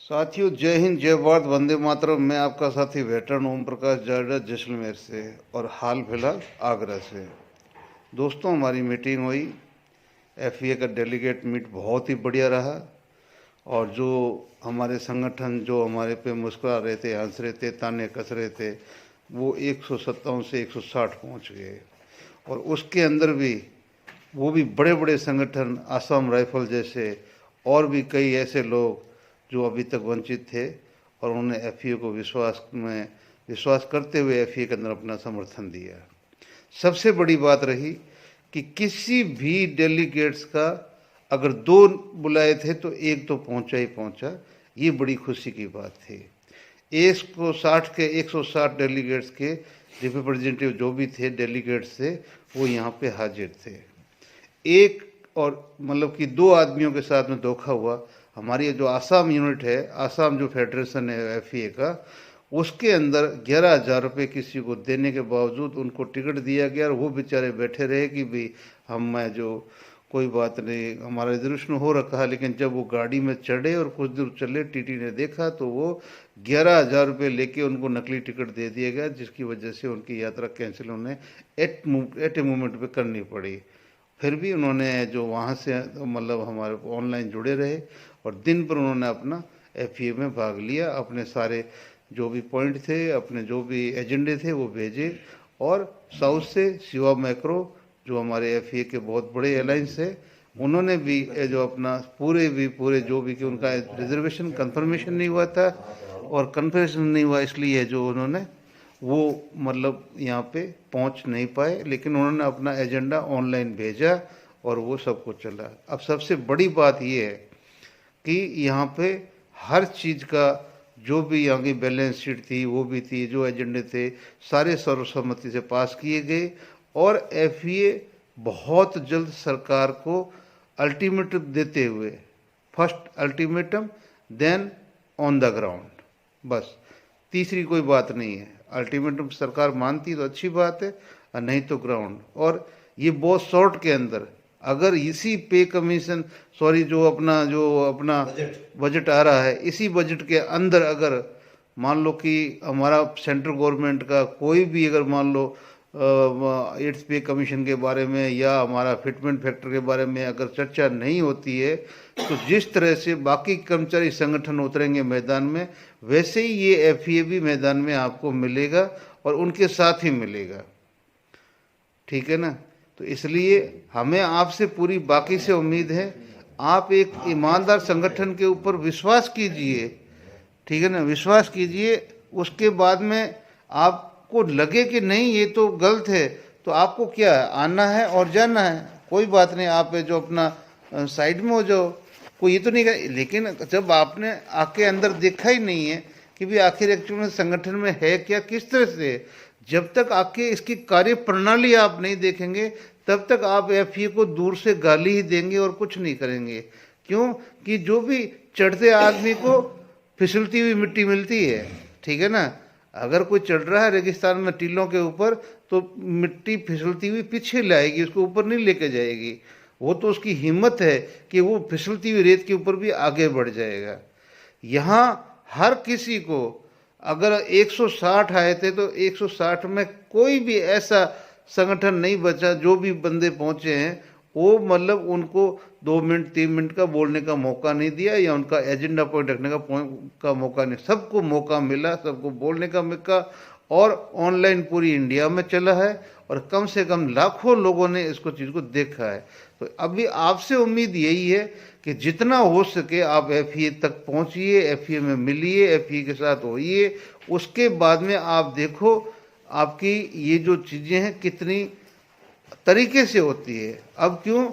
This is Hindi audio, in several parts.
साथियों, जय हिंद, जय भारत, वंदे मातरम। मैं आपका साथी वेटरन ओम प्रकाश जाडेजा जैसलमेर से और हाल फिलहाल आगरा से। दोस्तों, हमारी मीटिंग हुई, एफईए का डेलीगेट मीट बहुत ही बढ़िया रहा। और जो हमारे संगठन जो हमारे पे मुस्कुरा रहे थे, हंस रहे थे, ताने कस रहे थे, वो 157 से 160 पहुंच गए। और उसके अंदर भी वो भी बड़े बड़े संगठन, आसाम राइफल जैसे, और भी कई ऐसे लोग जो अभी तक वंचित थे, और उन्होंने एफईए को विश्वास करते हुए एफईए के अंदर अपना समर्थन दिया। सबसे बड़ी बात रही कि किसी भी डेलीगेट्स का अगर दो बुलाए थे तो एक तो पहुंचा ही पहुंचा। ये बड़ी खुशी की बात थी। 160 डेलीगेट्स के रिप्रेजेंटेटिव जो भी थे, डेलीगेट्स थे, वो यहाँ पे हाजिर थे। एक और मतलब कि दो आदमियों के साथ में धोखा हुआ। हमारी जो आसाम यूनिट है, आसाम जो फेडरेशन है एफईए का, उसके अंदर 11,000 रुपये किसी को देने के बावजूद उनको टिकट दिया गया, और वो बेचारे बैठे रहे कि भाई मैं जो कोई बात नहीं, हमारा रिजर्वेशन हो रखा है। लेकिन जब वो गाड़ी में चढ़े और कुछ दूर चले, टीटी ने देखा तो वो 11,000 रुपये लेके उनको नकली टिकट दे दिया गया, जिसकी वजह से उनकी यात्रा कैंसिल उन्हें एट ए मोमेंट पे करनी पड़ी। फिर भी उन्होंने जो वहाँ से मतलब हमारे ऑनलाइन जुड़े रहे, और दिन पर उन्होंने अपना एफईए में भाग लिया। अपने सारे जो भी पॉइंट थे, अपने जो भी एजेंडे थे, वो भेजे। और साउथ से शिवा मैक्रो, जो हमारे एफईए के बहुत बड़े अलायंस है, उन्होंने भी जो अपना पूरे जो भी कि उनका रिजर्वेशन कंफर्मेशन नहीं हुआ था, और कंफर्मेशन नहीं हुआ इसलिए जो उन्होंने वो मतलब यहाँ पे पहुँच नहीं पाए। लेकिन उन्होंने अपना एजेंडा ऑनलाइन भेजा और वो सब कुछ चला। अब सबसे बड़ी बात ये है कि यहाँ पे हर चीज़ का जो भी यहाँ की बैलेंस शीट थी, वो भी थी, जो एजेंडे थे, सारे सर्वसम्मति से पास किए गए। और एफईए बहुत जल्द सरकार को अल्टीमेटम देते हुए, first ultimatum then on the ground, बस तीसरी कोई बात नहीं है। अल्टीमेटम सरकार मानती तो अच्छी बात है, और नहीं तो ग्राउंड। और ये बहुत शॉर्ट के अंदर, अगर इसी पे कमीशन जो अपना बजट आ रहा है, इसी बजट के अंदर अगर मान लो कि हमारा सेंट्रल गवर्नमेंट का कोई भी अगर मान लो एड्स पे कमीशन के बारे में या हमारा फिटमेंट फैक्टर के बारे में अगर चर्चा नहीं होती है, तो जिस तरह से बाकी कर्मचारी संगठन उतरेंगे मैदान में, वैसे ही ये एफईए भी मैदान में आपको मिलेगा और उनके साथ ही मिलेगा। ठीक है ना? तो इसलिए हमें आपसे पूरी बाकी से उम्मीद है, आप एक ईमानदार संगठन के ऊपर विश्वास कीजिए। ठीक है ना? विश्वास कीजिए। उसके बाद में आपको लगे कि नहीं ये तो गलत है, तो आपको क्या है, आना है और जाना है। कोई बात नहीं, आप जो अपना साइड में हो जाओ, कोई ये तो नहीं कर। लेकिन जब आपने आके अंदर देखा ही नहीं है कि भी आखिर एक्चुअली संगठन में है क्या, किस तरह से, जब तक आके इसकी कार्य प्रणाली आप नहीं देखेंगे, तब तक आप एफईए को दूर से गाली ही देंगे और कुछ नहीं करेंगे। क्यों? कि जो भी चढ़ते आदमी को फिसलती हुई मिट्टी मिलती है। ठीक है ना? अगर कोई चढ़ रहा है रेगिस्तान में टीलों के ऊपर, तो मिट्टी फिसलती हुई पीछे लाएगी, उसको ऊपर नहीं लेके जाएगी। वो तो उसकी हिम्मत है कि वो फिसलती हुई रेत के ऊपर भी आगे बढ़ जाएगा। यहाँ हर किसी को, अगर 160 आए थे तो 160 में कोई भी ऐसा संगठन नहीं बचा, जो भी बंदे पहुंचे हैं वो मतलब उनको 2 मिनट 3 मिनट का बोलने का मौका नहीं दिया, या उनका एजेंडा पॉइंट रखने का मौका नहीं। सबको मौका मिला, सबको बोलने का मौका। और ऑनलाइन पूरी इंडिया में चला है, और कम से कम लाखों लोगों ने इसको चीज़ को देखा है। तो अभी आपसे उम्मीद यही है कि जितना हो सके आप एफईए तक पहुंचिए, एफईए में मिलिए, एफईए के साथ होइए। उसके बाद में आप देखो आपकी ये जो चीज़ें हैं कितनी तरीके से होती है। अब क्यों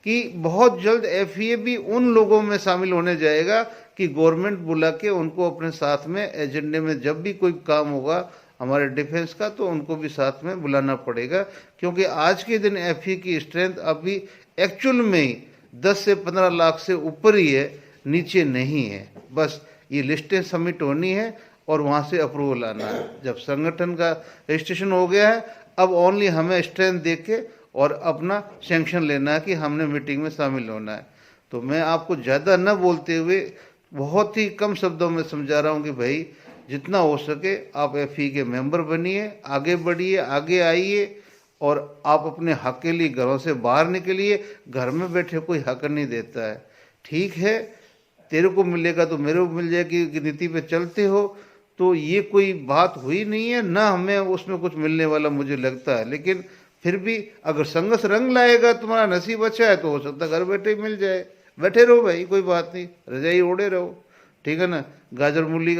कि बहुत जल्द एफईए भी उन लोगों में शामिल होने जाएगा कि गवर्नमेंट बुला के उनको अपने साथ में एजेंडे में, जब भी कोई काम होगा हमारे डिफेंस का, तो उनको भी साथ में बुलाना पड़ेगा। क्योंकि आज के दिन एफईए की स्ट्रेंथ अभी एक्चुअल में ही 10 से 15 लाख से ऊपर ही है, नीचे नहीं है। बस ये लिस्टें सबमिट होनी है और वहाँ से अप्रूवल आना है। जब संगठन का रजिस्ट्रेशन हो गया है, अब ओनली हमें स्ट्रेंथ देख के और अपना सैंक्शन लेना है कि हमने मीटिंग में शामिल होना है। तो मैं आपको ज़्यादा न बोलते हुए बहुत ही कम शब्दों में समझा रहा हूँ कि भाई जितना हो सके आप एफई के मेंबर बनिए, आगे बढ़िए, आगे आइए, और आप अपने हक के लिए घरों से बाहर निकलिए। घर में बैठे कोई हक नहीं देता है। ठीक है, तेरे को मिलेगा तो मेरे को मिल जाएगी कि नीति पे चलते हो, तो ये कोई बात हुई नहीं है ना, हमें उसमें कुछ मिलने वाला मुझे लगता है। लेकिन फिर भी अगर संघर्ष रंग लाएगा, तुम्हारा नसीब अच्छा है तो हो सकता है घर बैठे ही मिल जाए। बैठे रहो भाई, कोई बात नहीं, रजाई ओढ़े रहो, ठीक है ना। गाजर मूली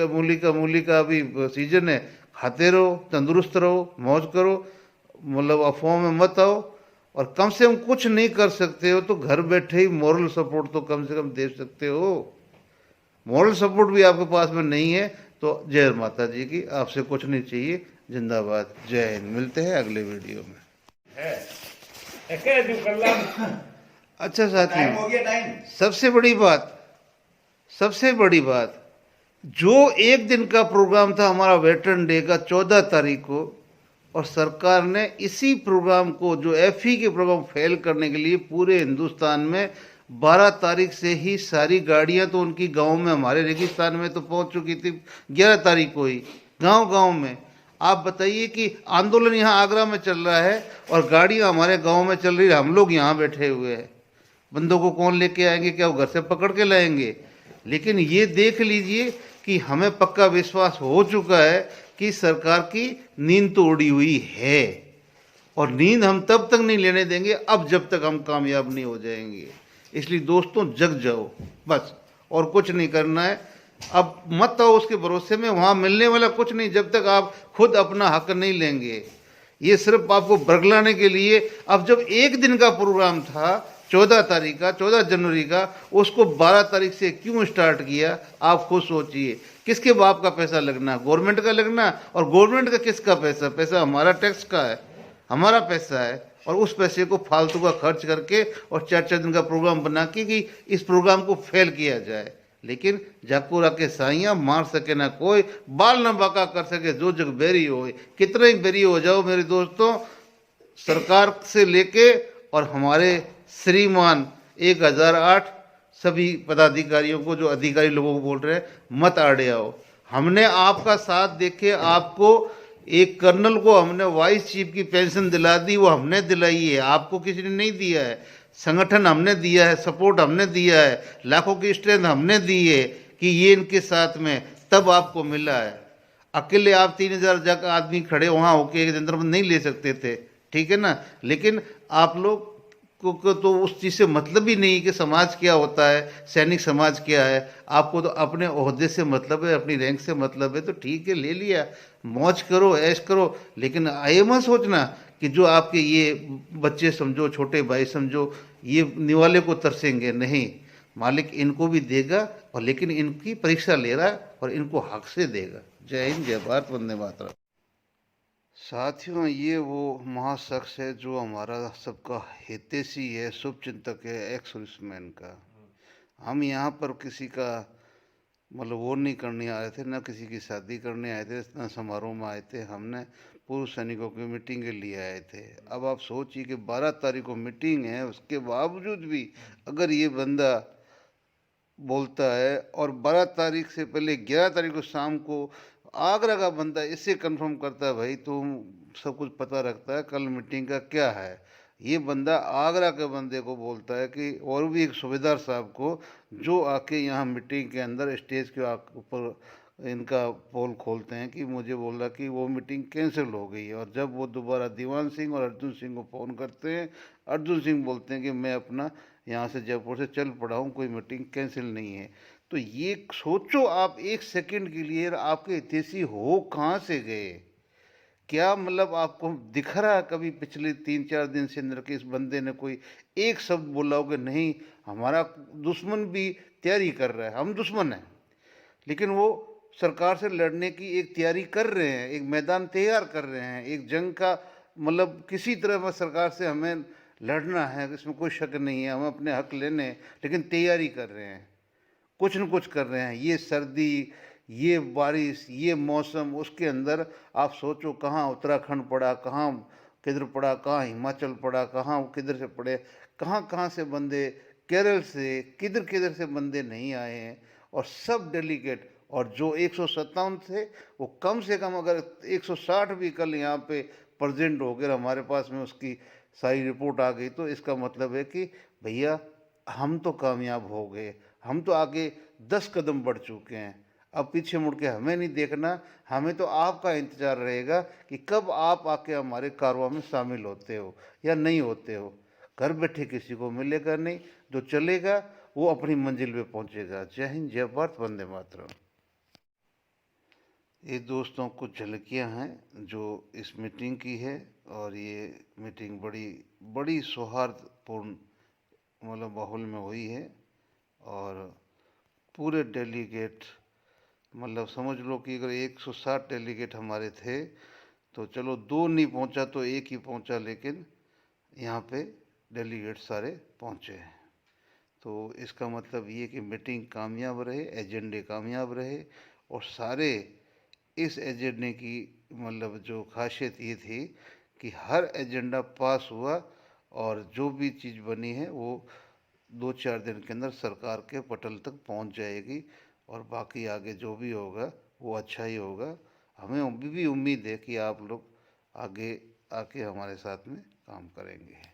का अभी सीजन है, खाते रहो, तंदुरुस्त रहो, मौज करो, मतलब अफवाहों में मत आओ। और कम से कम कुछ नहीं कर सकते हो तो घर बैठे ही मॉरल सपोर्ट तो कम से कम दे सकते हो। मॉरल सपोर्ट भी आपके पास में नहीं है तो जय माता जी की, आपसे कुछ नहीं चाहिए। जिंदाबाद, जय हिंद। मिलते हैं अगले वीडियो में। अच्छा साथियों, सबसे बड़ी बात, जो एक दिन का प्रोग्राम था हमारा वेटरन डे का 14 तारीख को, और सरकार ने इसी प्रोग्राम को, जो एफई के प्रोग्राम फेल करने के लिए पूरे हिंदुस्तान में 12 तारीख से ही सारी गाड़ियां तो उनकी गांव में, हमारे रेगिस्तान में तो पहुंच चुकी थी 11 तारीख को ही, गांव गांव में। आप बताइए कि आंदोलन यहाँ आगरा में चल रहा है और गाड़ियां हमारे गांव में चल रही है, हम लोग यहाँ बैठे हुए हैं। बंदों को कौन लेके आएंगे? क्या वो घर से पकड़ के लाएंगे? लेकिन ये देख लीजिए कि हमें पक्का विश्वास हो चुका है कि सरकार की नींद तो उड़ी हुई है, और नींद हम तब तक नहीं लेने देंगे अब जब तक हम कामयाब नहीं हो जाएंगे। इसलिए दोस्तों, जग जाओ बस, और कुछ नहीं करना है। अब मत आओ उसके भरोसे में, वहां मिलने वाला कुछ नहीं जब तक आप खुद अपना हक नहीं लेंगे। ये सिर्फ आपको बरगलाने के लिए। अब जब एक दिन का प्रोग्राम था 14 तारीख का, 14 जनवरी का, उसको 12 तारीख से क्यों स्टार्ट किया? आप खुद सोचिए। किसके बाप का पैसा लगना? गवर्नमेंट का लगना। और गवर्नमेंट का किसका पैसा? पैसा हमारा टैक्स का है, हमारा पैसा है। और उस पैसे को फालतू का खर्च करके और 4-4 दिन का प्रोग्राम बना के कि इस प्रोग्राम को फेल किया जाए। लेकिन जाको राके साइया, मार सके ना कोई, बाल न बाका कर सके जो जग बेरी हो। कितने ही बेरी हो जाओ मेरे दोस्तों, सरकार से लेके और हमारे श्रीमान 1008 सभी पदाधिकारियों को, जो अधिकारी लोगों को बोल रहे हैं, मत आड़े आओ। हमने आपका साथ देखे, आपको एक कर्नल को हमने वाइस चीफ की पेंशन दिला दी, वो हमने दिलाई है, आपको किसी ने नहीं दिया है। संगठन हमने दिया है, सपोर्ट हमने दिया है, लाखों की स्ट्रेंथ हमने दी है कि ये इनके साथ में, तब आपको मिला है। अकेले आप 3000 आदमी खड़े वहाँ होके एक जनता नहीं ले सकते थे, ठीक है ना। लेकिन आप लोग को तो उस चीज़ से मतलब ही नहीं कि समाज क्या होता है, सैनिक समाज क्या है। आपको तो अपने ओहदे से मतलब है, अपनी रैंक से मतलब है, तो ठीक है, ले लिया, मौज करो, ऐश करो। लेकिन ये मत सोचना कि जो आपके ये बच्चे समझो, छोटे भाई समझो, ये निवाले को तरसेंगे। नहीं, मालिक इनको भी देगा, और लेकिन इनकी परीक्षा ले रहा है और इनको हक से देगा। जय हिंद, जय भारत, वंदे मातरम। साथियों, ये वो महाशख्स है जो हमारा सबका हितैषी है, शुभचिंतक है, एक्स सर्विसमैन का। हम यहाँ पर किसी का मतलब वो नहीं करने आए थे, ना किसी की शादी करने आए थे, ना समारोह में आए थे। हमने पूर्व सैनिकों की मीटिंग के लिए आए थे। अब आप सोचिए कि 12 तारीख को मीटिंग है, उसके बावजूद भी अगर ये बंदा बोलता है, और 12 तारीख से पहले 11 तारीख को शाम को आगरा का बंदा इससे कंफर्म करता है, भाई तुम सब कुछ पता रखता है, कल मीटिंग का क्या है। ये बंदा आगरा के बंदे को बोलता है कि, और भी एक सूबेदार साहब को, जो आके यहाँ मीटिंग के अंदर स्टेज के ऊपर इनका पोल खोलते हैं, कि मुझे बोला कि वो मीटिंग कैंसिल हो गई है। और जब वो दोबारा दीवान सिंह और अर्जुन सिंह को फ़ोन करते हैं, अर्जुन सिंह बोलते हैं कि मैं अपना यहाँ से जयपुर से चल पड़ा हूँ, कोई मीटिंग कैंसिल नहीं है। तो ये सोचो आप एक सेकंड के लिए, आपके हितैषी हो कहाँ से गए? क्या मतलब आपको दिख रहा है कभी पिछले 3-4 दिन से अंदर के इस बंदे ने कोई एक शब्द बोला हो कि नहीं हमारा दुश्मन भी तैयारी कर रहा है, हम दुश्मन हैं, लेकिन वो सरकार से लड़ने की एक तैयारी कर रहे हैं, एक मैदान तैयार कर रहे हैं, एक जंग का मतलब किसी तरह सरकार से हमें लड़ना है, इसमें कोई शक नहीं है, हमें अपने हक लेने, लेकिन तैयारी कर रहे हैं, कुछ न कुछ कर रहे हैं। ये सर्दी, ये बारिश, ये मौसम, उसके अंदर आप सोचो कहाँ उत्तराखंड पड़ा, कहाँ किधर पड़ा, कहाँ हिमाचल पड़ा, कहाँ किधर से पड़े, कहाँ कहाँ से बंदे, केरल से किधर किधर से बंदे नहीं आए हैं। और सब डेलीगेट, और जो 157 थे वो कम से कम अगर 160 भी कल यहाँ पे प्रेजेंट हो गए, हमारे पास में उसकी सारी रिपोर्ट आ गई, तो इसका मतलब है कि भैया हम तो कामयाब हो गए, हम तो आगे 10 कदम बढ़ चुके हैं। अब पीछे मुड़ के हमें नहीं देखना, हमें तो आपका इंतज़ार रहेगा कि कब आप आके हमारे कारवां में शामिल होते हो या नहीं होते हो। घर बैठे किसी को मिलेगा नहीं, जो चलेगा वो अपनी मंजिल पे पहुंचेगा। जय हिंद, जय भारत, वंदे मातरम। ये दोस्तों कुछ झलकियां हैं जो इस मीटिंग की है, और ये मीटिंग बड़ी सौहार्दपूर्ण मतलब माहौल में हुई है, और पूरे डेलीगेट मतलब समझ लो कि अगर 160 डेलीगेट हमारे थे, तो चलो 2 नहीं पहुंचा तो 1 ही पहुंचा, लेकिन यहाँ पे डेलीगेट सारे पहुंचे हैं। तो इसका मतलब ये कि मीटिंग कामयाब रहे, एजेंडे कामयाब रहे, और सारे इस एजेंडे की मतलब जो खासियत ये थी कि हर एजेंडा पास हुआ, और जो भी चीज़ बनी है वो 2-4 दिन के अंदर सरकार के पटल तक पहुंच जाएगी, और बाकी आगे जो भी होगा वो अच्छा ही होगा। हमें अभी भी उम्मीद है कि आप लोग आगे आके हमारे साथ में काम करेंगे।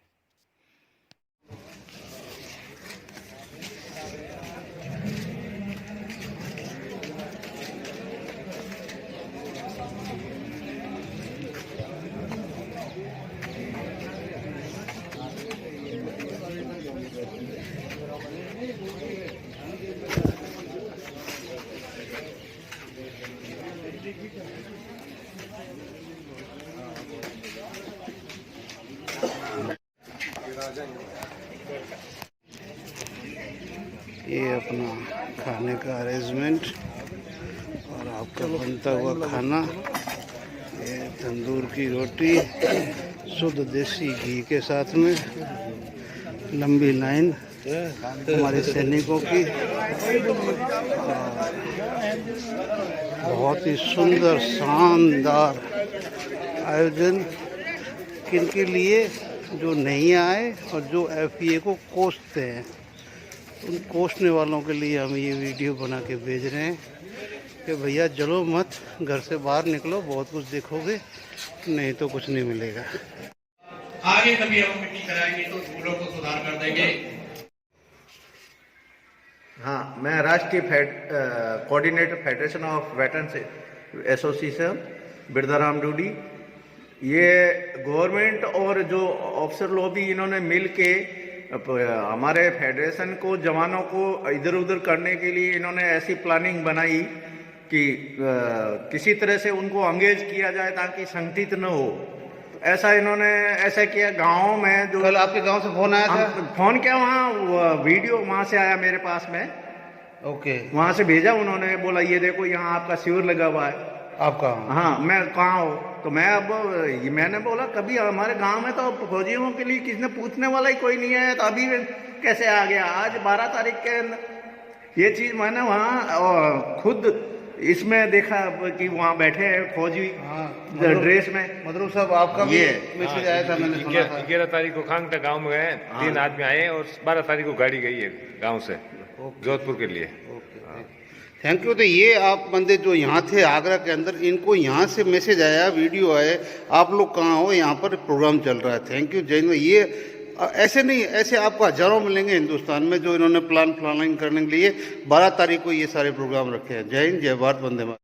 ये अपना खाने का अरेंजमेंट और आपका बनता हुआ खाना, ये तंदूर की रोटी शुद्ध देसी घी के साथ में, लंबी लाइन हमारे सैनिकों की, बहुत ही सुंदर शानदार आयोजन किनके लिए, जो नहीं आए और जो FEA को कोसते हैं, उन कोसने वालों के लिए हम ये वीडियो बना के भेज रहे हैं कि भैया जलो मत, घर से बाहर निकलो, बहुत कुछ देखोगे, नहीं तो कुछ नहीं मिलेगा। आगे कभी हम मीटिंग कराएंगे तो स्कूलों को सुधार कर देंगे। हाँ, मैं राष्ट्रीय coordinator federation of veterans association Birdaram Dudi. ये गवर्नमेंट और जो ऑफिसर लॉबी इन्होंने मिल के हमारे फेडरेशन को, जवानों को इधर उधर करने के लिए इन्होंने ऐसी प्लानिंग बनाई कि किसी तरह से उनको एंगेज किया जाए ताकि संगठित न हो। ऐसा इन्होंने ऐसा किया गाँव में। जो कल आपके गांव से फोन आया था? फोन किया, वहाँ वीडियो वहाँ से आया मेरे पास में। ओके, वहाँ से भेजा उन्होंने, बोला ये देखो यहाँ आपका शिविर लगा हुआ है। आपका? हाँ, मैं कहाँ हो, तो मैं अब मैंने बोला कभी हमारे गांव में तो फौजियों के लिए किसी ने पूछने वाला ही कोई नहीं है, तो अभी कैसे आ गया? आज 12 तारीख के अंदर ये चीज़ मैंने वहाँ खुद इसमें देखा कि वहाँ बैठे हैं फौजी ड्रेस में। मधुर साहब, आपका भी मैसेज आया था, मैंने सुना था। 11 तारीख को खांगटा गांव में गए, 3 आदमी आए, और 12 तारीख को गाड़ी गई है गांव से जोधपुर के लिए। Thank you. तो ये आप बंदे जो यहाँ थे आगरा के अंदर, इनको यहाँ से मैसेज आया, वीडियो आए, आप लोग कहाँ हो, यहाँ पर प्रोग्राम चल रहा है। थैंक यू, जय हिंद। ये ऐसे नहीं, ऐसे आपको हजारों मिलेंगे हिंदुस्तान में जो इन्होंने प्लानिंग करने के लिए 12 तारीख को ये सारे प्रोग्राम रखे हैं। जय हिंद, जय भारत, वंदे मातरम।